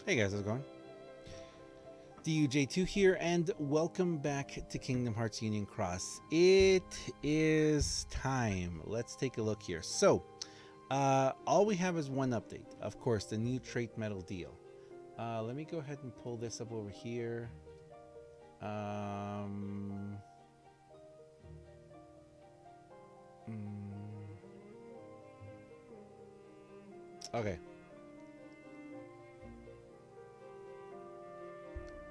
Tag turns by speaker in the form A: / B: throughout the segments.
A: Hey guys, how's it going? DUJ2 here, and welcome back to Kingdom Hearts Union Cross. It is time. Let's take a look here. So, all we have is one update. Of course, the new trait metal deal. Let me go ahead and pull this up over here. Okay.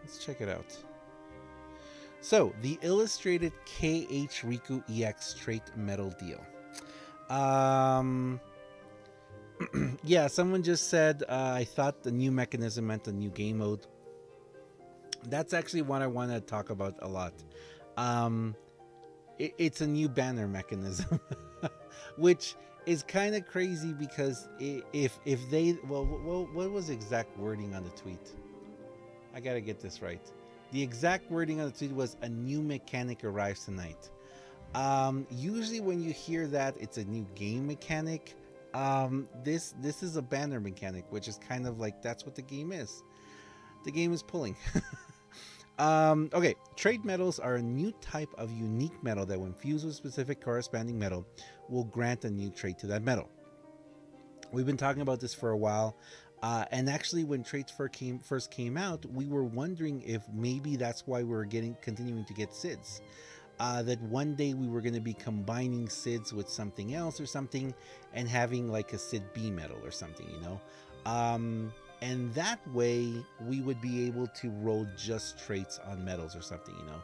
A: Let's check it out. So, the illustrated KH Riku EX trait metal deal. Yeah, someone just said, I thought the new mechanism meant a new game mode. That's actually what I want to talk about a lot. It's a new banner mechanism, which is kind of crazy because if they, what was the exact wording on the tweet? I gotta get this right. The exact wording on the tweet was a new mechanic arrives tonight. Usually when you hear that, it's a new game mechanic. This is a banner mechanic, which is kind of like that's what the game is. The game is pulling. Okay, trait metals are a new type of unique metal that when fused with specific corresponding metal will grant a new trait to that metal. We've been talking about this for a while. And actually, when traits first came out, we were wondering if maybe that's why we were continuing to get SIDS. That one day we were going to be combining SIDS with something else or something, and having like a SID B metal or something, you know. And that way we would be able to roll just traits on metals or something, you know.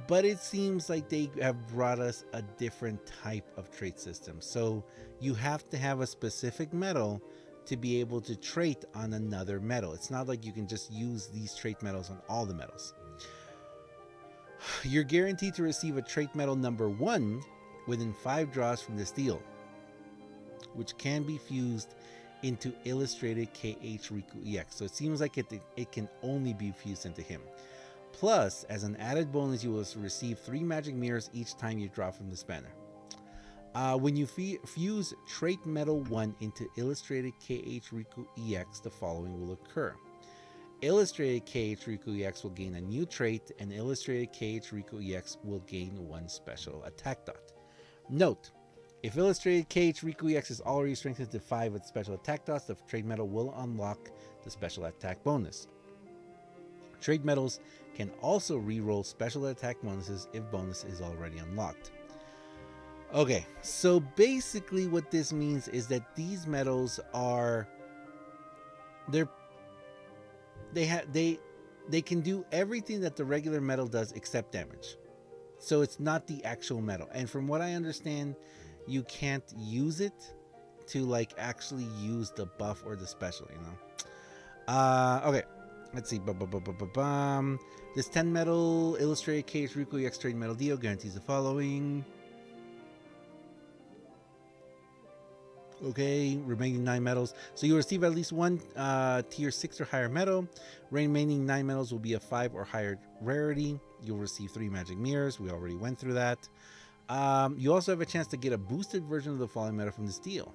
A: But it seems like they have brought us a different type of trait system. So you have to have a specific metal to be able to trait on another metal. It's not like you can just use these trait metals on all the metals. You're guaranteed to receive a trait metal number 1 within 5 draws from this deal, which can be fused into illustrated KH Riku EX. So it seems like it can only be fused into him. Plus, as an added bonus, you will receive 3 magic mirrors each time you draw from this banner. When you fuse trait metal 1 into illustrated KH Riku EX, the following will occur. Illustrated KH Riku EX will gain a new trait, and illustrated KH Riku EX will gain 1 special attack dot. Note, if illustrated KH Riku EX is already strengthened to 5 with special attack dots, the trait metal will unlock the special attack bonus. Trait metals can also reroll special attack bonuses if bonus is already unlocked. Okay, so basically what this means is that these metals are they can do everything that the regular metal does except damage. So it's not the actual metal. And from what I understand, you can't use it to like actually use the buff or the special, you know. Okay, let's see. This 10 metal illustrated KH Riku EX trade metal deal guarantees the following. Okay, remaining 9 metals. So you receive at least 1 tier 6 or higher metal. Remaining 9 metals will be a 5 or higher rarity. You'll receive 3 magic mirrors. We already went through that. You also have a chance to get a boosted version of the following metal from this deal.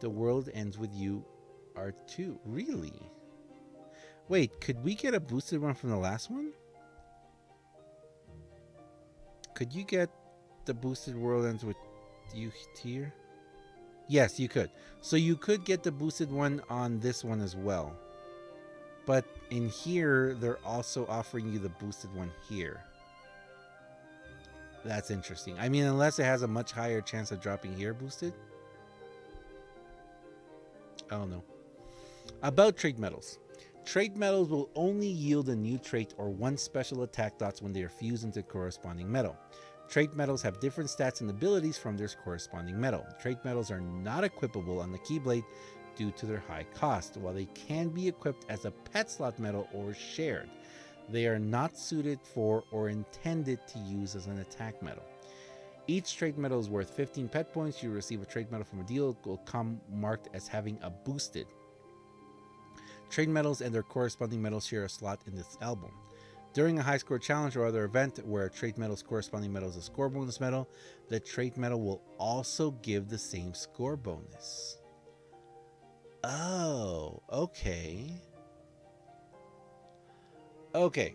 A: The world ends with you R2. Really? Wait, could we get a boosted one from the last one? Could you get the boosted world ends with you tier? Yes, you could. So you could get the boosted one on this one as well. But in here, they're also offering you the boosted one here. That's interesting. I mean, unless it has a much higher chance of dropping here boosted. I don't know. About trait metals. Trait metals will only yield a new trait or 1 special attack dots when they are fused into corresponding metal. Trait metals have different stats and abilities from their corresponding metal. Trait metals are not equipable on the Keyblade due to their high cost. While they can be equipped as a pet slot metal or shared, they are not suited for or intended to use as an attack metal. Each trait metal is worth 15 pet points. You receive a trait metal from a deal. It will come marked as having a boosted. Trait metals and their corresponding metals share a slot in this album. During a high score challenge or other event where a trait metal's corresponding metal is a score bonus metal, the trait metal will also give the same score bonus. Oh, Okay. Okay.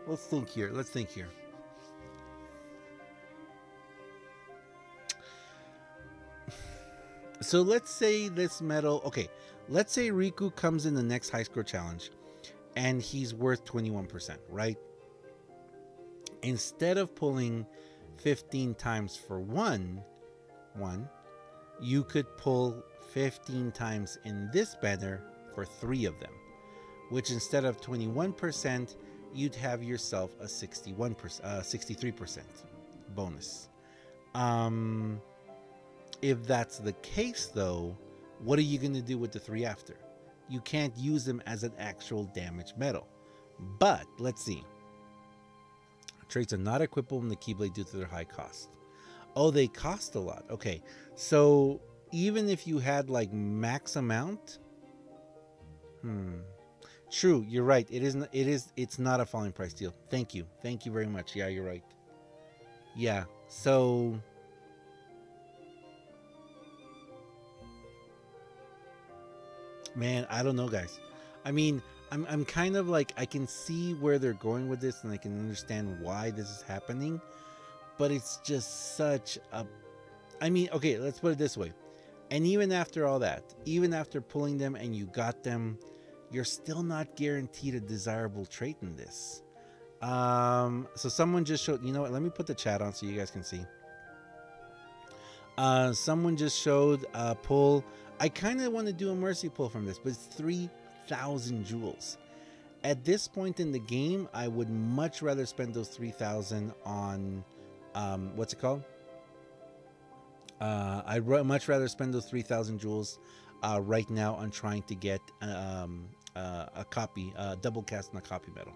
A: Let's think here. Let's think here. So let's say this medal. Okay. Let's say Riku comes in the next high score challenge and he's worth 21%, right? Instead of pulling 15 times for one, you could pull 15 times in this banner for 3 of them, which instead of 21%, you'd have yourself a 63% bonus. If that's the case, though, what are you going to do with the 3 after? You can't use them as an actual damage medal. But let's see. Traits are not equipable in the Keyblade due to their high cost. Oh, they cost a lot. Okay, so even if you had like max amount, true, you're right. It's not a falling price deal. Thank you very much. Yeah, you're right. Yeah, so man, I don't know, guys. I mean, I'm kind of like, I can see where they're going with this and I can understand why this is happening, but it's just such a, I mean, okay, let's put it this way. And even after all that, even after pulling them and you got them, you're still not guaranteed a desirable trait in this. So someone just showed, you know what, let me put the chat on so you guys can see. Someone just showed a pull. I kind of want to do a mercy pull from this, but it's 3,000 jewels. At this point in the game, I would much rather spend those 3,000 on, what's it called? I'd much rather spend those 3,000 jewels right now on trying to get a copy, double cast and a copy medal.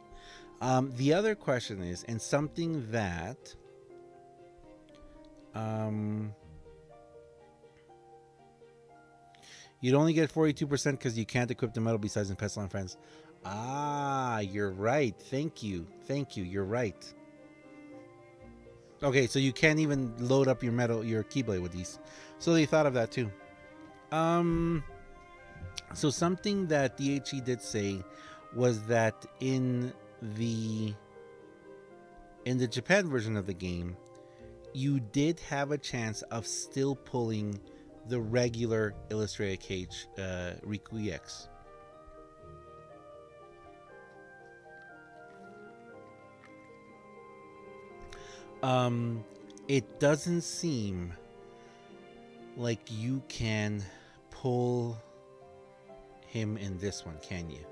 A: The other question is, and something that you'd only get 42% because you can't equip the medal besides in Pestle and Friends. Ah, you're right. Thank you. You're right. Okay, so you can't even load up your medal, your Keyblade with these. So they thought of that too. So something that DHE did say was that in the Japan version of the game, you did have a chance of still pulling the regular illustrated cage Riku EX. It doesn't seem like you can pull him in this one, can you?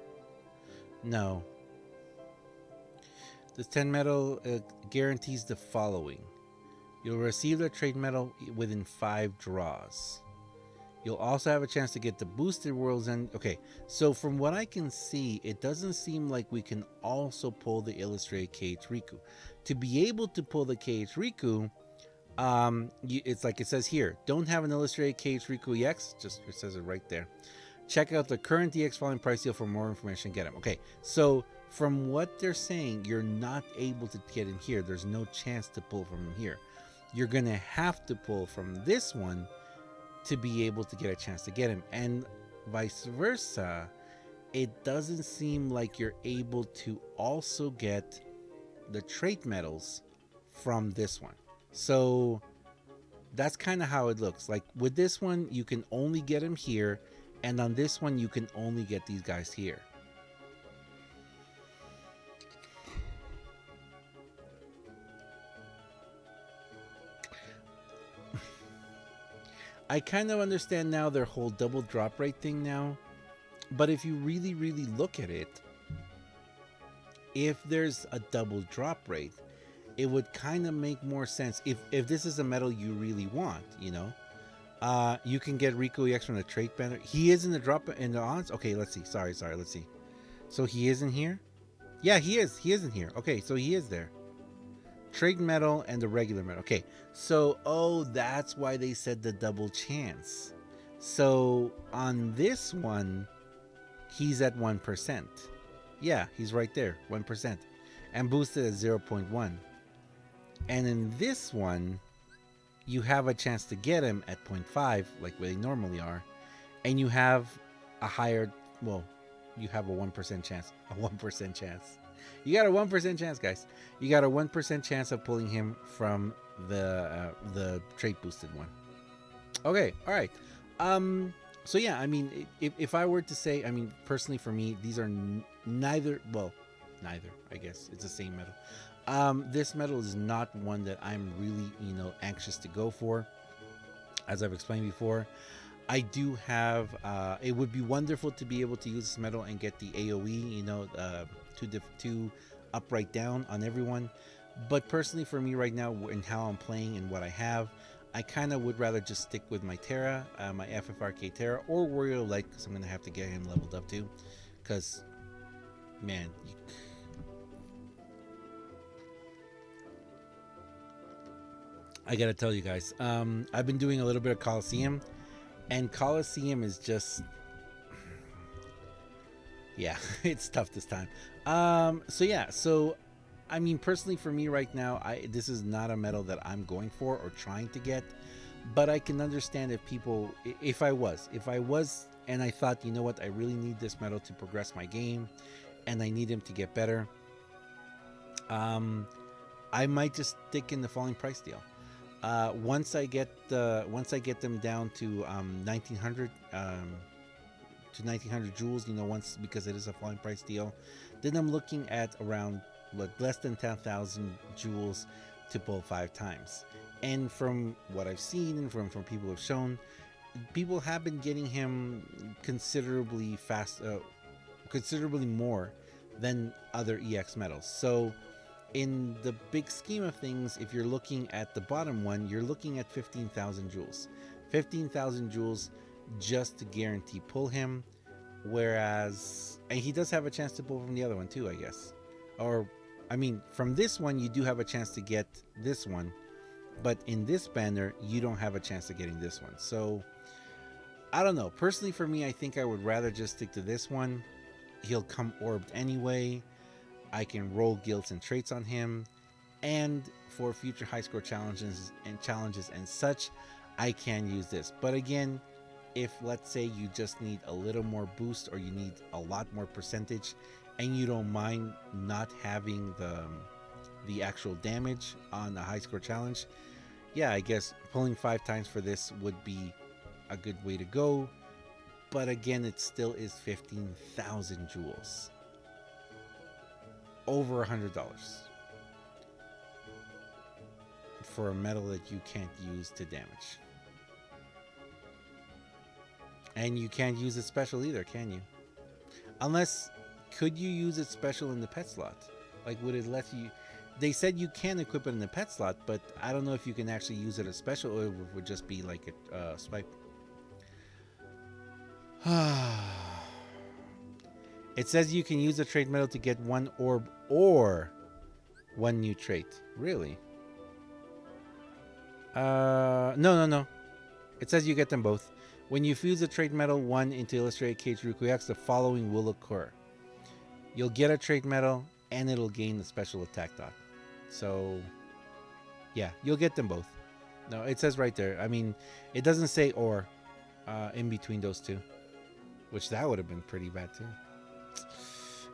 A: No. This 10 medal guarantees the following. You'll receive the trade medal within 5 draws. You'll also have a chance to get the boosted World's End. Okay, so from what I can see, it doesn't seem like we can also pull the illustrated KH Riku. To be able to pull the KH Riku, it's like it says here, don't have an illustrated KH Riku EX, just it says it right there. Check out the current EX falling price deal for more information. Get him. Okay, so from what they're saying, you're not able to get him here. There's no chance to pull from him here. You're going to have to pull from this one to be able to get a chance to get him. And vice versa, it doesn't seem like you're able to also get the trait medals from this one. So that's kind of how it looks. Like with this one, you can only get him here. And on this one, you can only get these guys here. I kind of understand now their whole double drop rate thing now. But if you really, really look at it, if there's a double drop rate, it would kind of make more sense. If this is a medal you really want, you know. You can get Riku EX from the trait banner. He is in the drop in the odds. Okay, let's see. Sorry. Let's see. So he is in here. Yeah, he is. He is in here. Okay, so he is there. Trait medal and the regular medal. Okay, so that's why they said the double chance. So on this one, he's at 1%. Yeah, he's right there, 1%, and boosted at 0.1. And in this one, you have a chance to get him at 0.5 like they normally are, and you have a higher, well, you have a 1% chance. A 1% chance. You got a 1% chance, guys. You got a 1% chance of pulling him from the trait boosted one. Okay, all right. So yeah, I mean, if I were to say, I mean, personally for me, these are neither. Well, neither. I guess it's the same metal. This metal is not one that I'm really, anxious to go for. As I've explained before, I do have. It would be wonderful to be able to use this metal and get the AOE, two upright down on everyone. But personally, for me right now, and how I'm playing and what I have, I kind of would rather just stick with my Terra, my FFRK Terra, or Warrior Light, because I'm gonna have to get him leveled up too. Because, man, I gotta tell you guys, I've been doing a little bit of Coliseum, and Coliseum is just, yeah, it's tough this time. So I mean, personally for me right now, this is not a medal that I'm going for or trying to get, but I can understand if people, if I was, and I thought, you know what, I really need this medal to progress my game, and I need him to get better. I might just stick in the falling price deal. Once I get them down to 1900 to 1900 jewels, once, because it is a falling price deal, then I'm looking at around less than 10,000 jewels to pull 5 times. And from what I've seen and from people have shown, people have been getting him considerably considerably more than other EX medals. So in the big scheme of things, if you're looking at the bottom one, you're looking at 15,000 jewels. 15,000 jewels just to guarantee pull him. Whereas, and he does have a chance to pull from the other one too, I guess. Or, I mean, from this one, you do have a chance to get this one. But in this banner, you don't have a chance of getting this one. So, I don't know. Personally, for me, I think I would rather just stick to this one. He'll come orbed anyway. I can roll guilds and traits on him, and for future high score challenges and such, I can use this. But again, if let's say you just need a little more boost, or you need a lot more percentage, and you don't mind not having the actual damage on a high score challenge, yeah, I guess pulling 5 times for this would be a good way to go. But again, it still is 15,000 jewels. Over $100 for a metal that you can't use to damage. And you can't use it special either, can you? Unless, could you use it special in the pet slot? Like, would it let you? They said you can equip it in the pet slot, but I don't know if you can actually use it as special, or it would just be like a swipe. It says you can use a trait medal to get 1 orb or 1 new trait. Really? No. It says you get them both. When you fuse a trait medal 1 into illustrated KHux, the following will occur. You'll get a trait medal, and it'll gain the special attack dot. So, yeah, you'll get them both. No, it says right there. I mean, it doesn't say or in between those two, which that would have been pretty bad too.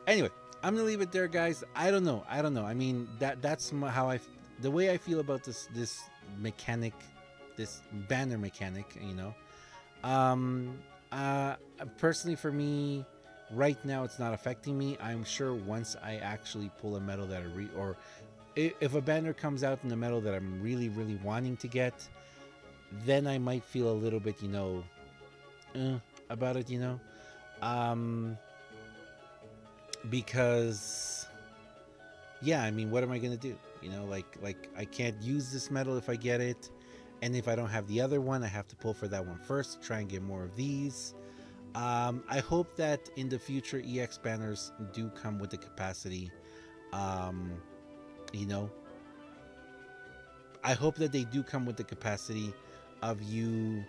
A: Anyway, I'm gonna leave it there, guys. I don't know. I mean, that's the way I feel about this mechanic, this banner mechanic. Personally, for me, right now, it's not affecting me. I'm sure once I actually pull a medal that or if a banner comes out in the medal that I'm really, really wanting to get, then I might feel a little bit, about it, because, yeah, I mean, what am I gonna do? Like I can't use this medal if I get it, and if I don't have the other one, I have to pull for that one first to try and get more of these. I hope that in the future EX banners do come with the capacity, I hope that they do come with the capacity of you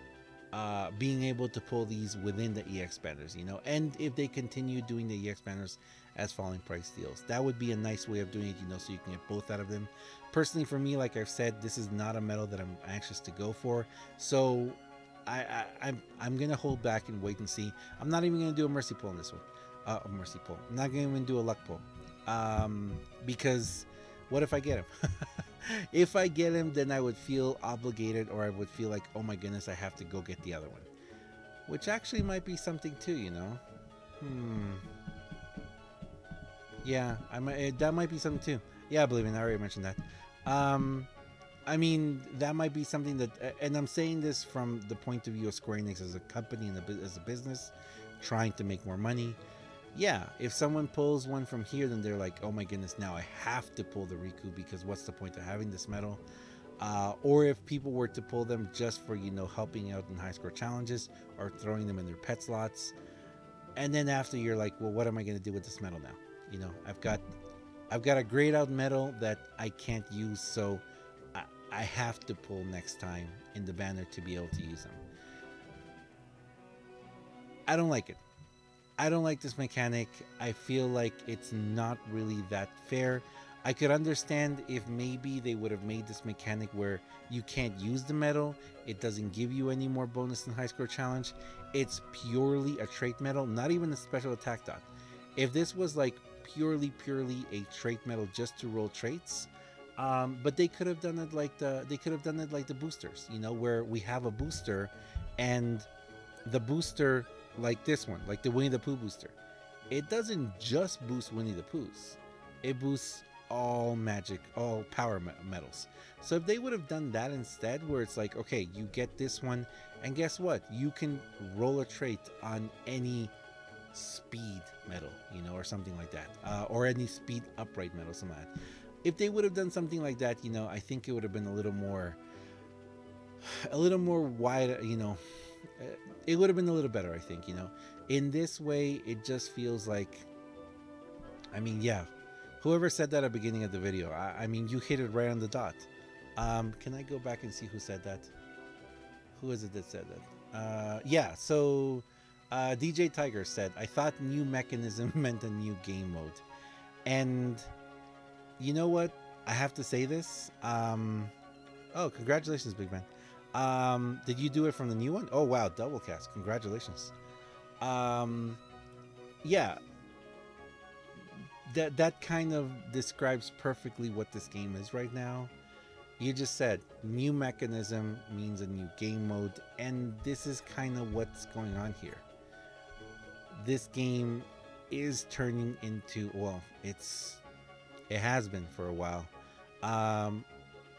A: being able to pull these within the EX banners, you know, and if they continue doing the EX banners as falling price deals, that would be a nice way of doing it, you know, so you can get both out of them. Personally, for me, like I've said, this is not a medal that I'm anxious to go for, so I'm gonna hold back and wait and see. I'm not even gonna do a mercy pull on this one. A mercy pull. I'm not gonna even do a luck pull, because what if I get him? If I get him, then I would feel obligated, or I would feel like, oh my goodness, I have to go get the other one, which actually might be something too, you know. Yeah, that might be something too. Yeah, I believe in. I already mentioned that. I mean, that might be something that, and I'm saying this from the point of view of Square Enix as a company and as a business, trying to make more money. Yeah, if someone pulls one from here, then they're like, oh my goodness, now I have to pull the Riku, because what's the point of having this medal? Or if people were to pull them just for, you know, helping out in high score challenges or throwing them in their pet slots, and then after you're like, well, what am I going to do with this medal now? You know, I've got a grayed out medal that I can't use, so I have to pull next time in the banner to be able to use them. I don't like it. I don't like this mechanic. I feel like it's not really that fair. I could understand if maybe they would have made this mechanic where you can't use the medal. It doesn't give you any more bonus in high score challenge. It's purely a trait medal, not even a special attack dot. If this was like purely a trait medal just to roll traits, but they could have done it like the boosters, you know, where we have a booster, and the booster, like this one, like the Winnie the Pooh booster, it doesn't just boost Winnie the Pooh's, it boosts all magic, all power medals. So if they would have done that instead, where it's like, okay, you get this one, and guess what, you can roll a trait on any speed medal, you know, or something like that, or any speed upright medal, something like that. If they would have done something like that, you know, I think it would have been a little more wide, you know, it would have been a little better, I think, you know. In this way, it just feels like, I mean, yeah, whoever said that at the beginning of the video, I mean, you hit it right on the dot. Can I go back and see who said that? Who is it that said that? Yeah, so DJ Tiger said, I thought new mechanism meant a new game mode. And you know what? I have to say this. Oh, congratulations, Big Man. Did you do it from the new one? Oh, wow. Double cast. Congratulations. Yeah. That kind of describes perfectly what this game is right now. You just said new mechanism means a new game mode, and this is kind of what's going on here. This game is turning into, well, it has been for a while,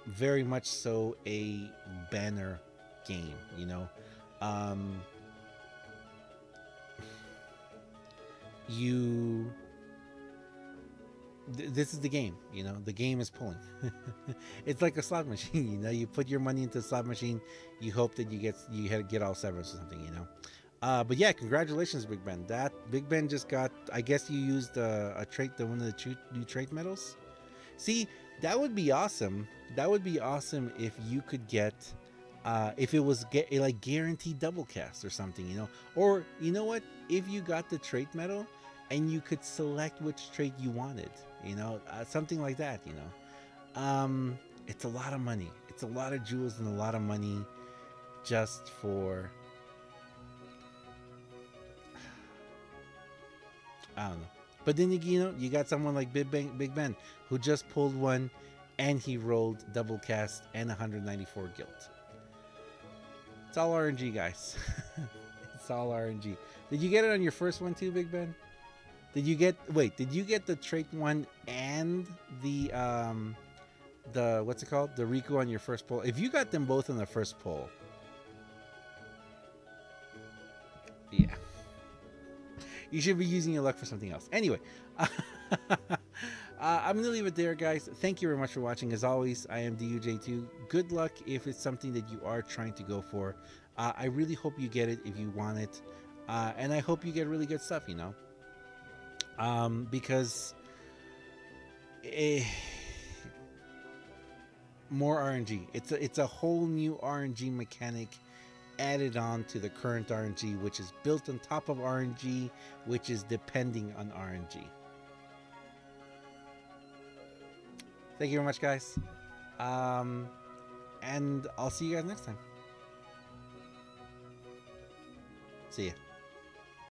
A: very much so a banner game, you know. This is the game, you know. The game is pulling. It's like a slot machine, you know. You put your money into the slot machine, you hope that you get all sevens or something, you know. But yeah, congratulations, Big Ben. That Big Ben just got, I guess you used a trait, one of the new trait medals. See, that would be awesome. That would be awesome if you could get, if it was like guaranteed double cast or something, you know. Or you know what? If you got the trait medal and you could select which trait you wanted, you know, something like that, you know. It's a lot of money. It's a lot of jewels and a lot of money just for, I don't know. But then you know, you got someone like Big Ben who just pulled one, and he rolled double cast and 194 guilt. It's all RNG, guys. It's all RNG. Did you get it on your first one too, Big Ben? Did you get the trait one and the what's it called? The Riku on your first pull? If you got them both on the first pull, yeah. You should be using your luck for something else. Anyway, I'm going to leave it there, guys. Thank you very much for watching. As always, I am DUJ2. Good luck if it's something that you are trying to go for. I really hope you get it if you want it. And I hope you get really good stuff, you know. Because more RNG. It's a whole new RNG mechanic added on to the current RNG, which is built on top of RNG, which is depending on RNG. Thank you very much, guys. And I'll see you guys next time. See ya.